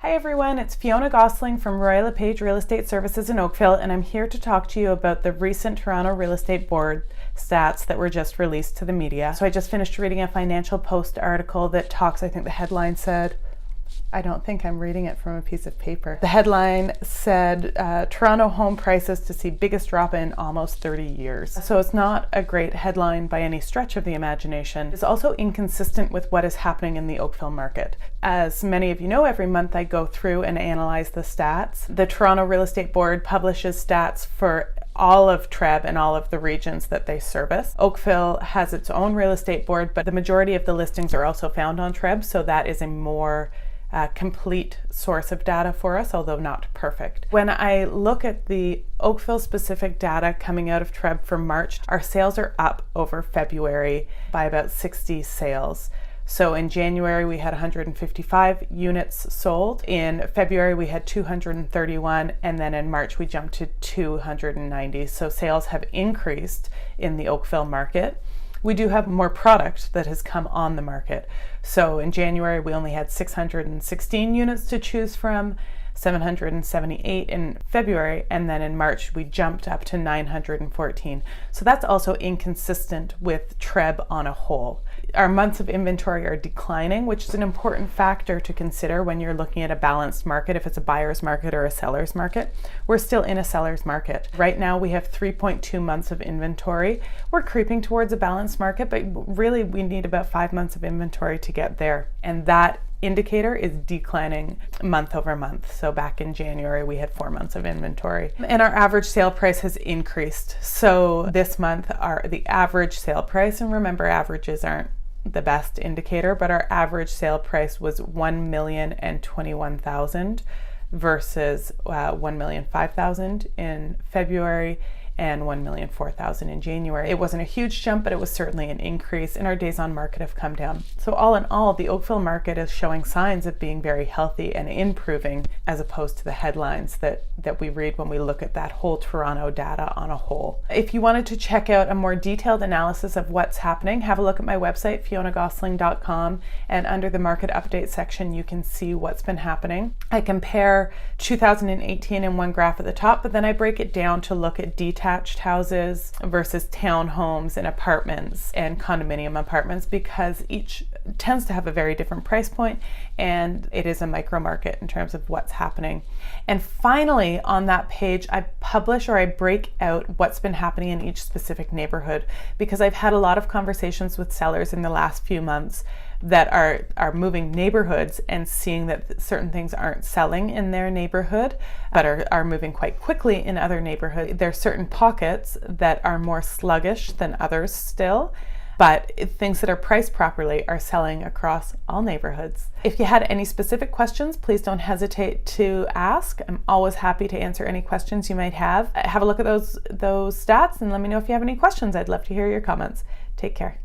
Hi everyone, it's Fionna Gossling from Roy LePage Real Estate Services in Oakville, and I'm here to talk to you about the recent Toronto Real Estate Board stats that were just released to the media. So I just finished reading a Financial Post article that talks, I think the headline said, I don't think I'm reading it from a piece of paper. The headline said, Toronto home prices to see biggest drop in almost 30 years. So it's not a great headline by any stretch of the imagination. It's also inconsistent with what is happening in the Oakville market. As many of you know, every month I go through and analyze the stats. The Toronto Real Estate Board publishes stats for all of TREB and all of the regions that they service. Oakville has its own real estate board, but the majority of the listings are also found on TREB, so that is a more complete source of data for us, although not perfect. When I look at the Oakville specific data coming out of TREB for March, our sales are up over February by about 60 sales. So in January we had 155 units sold, in February we had 231, and then in March we jumped to 290. So sales have increased in the Oakville market. We do have more product that has come on the market. So in January, we only had 616 units to choose from, 778 in February, and then in March, we jumped up to 914. So that's also inconsistent with TREB on a whole. Our months of inventory are declining, which is an important factor to consider when you're looking at a balanced market, if it's a buyer's market or a seller's market. We're still in a seller's market. Right now we have 3.2 months of inventory. We're creeping towards a balanced market, but really we need about 5 months of inventory to get there. And that indicator is declining month over month. So back in January, we had 4 months of inventory. And our average sale price has increased. So this month, the average sale price, and remember averages aren't the best indicator, but our average sale price was $1,021,000 versus $1,005,000 in February and $1,004,000 in January. It wasn't a huge jump, but it was certainly an increase, and our days on market have come down. So all in all, the Oakville market is showing signs of being very healthy and improving, as opposed to the headlines that we read when we look at that whole Toronto data on a whole. If you wanted to check out a more detailed analysis of what's happening, have a look at my website, fionnagossling.com, and under the market update section, you can see what's been happening. I compare 2018 in one graph at the top, but then I break it down to look at detached houses versus townhomes and apartments and condominium apartments, because each tends to have a very different price point, and it is a micro market in terms of what's happening. And finally, on that page, I publish or I break out what's been happening in each specific neighborhood, because I've had a lot of conversations with sellers in the last few months that are moving neighborhoods and seeing that certain things aren't selling in their neighborhood, but are moving quite quickly in other neighborhoods. There are certain pockets that are more sluggish than others still, but things that are priced properly are selling across all neighborhoods. If you had any specific questions, please don't hesitate to ask. I'm always happy to answer any questions you might have. Have a look at those stats and let me know if you have any questions. I'd love to hear your comments. Take care.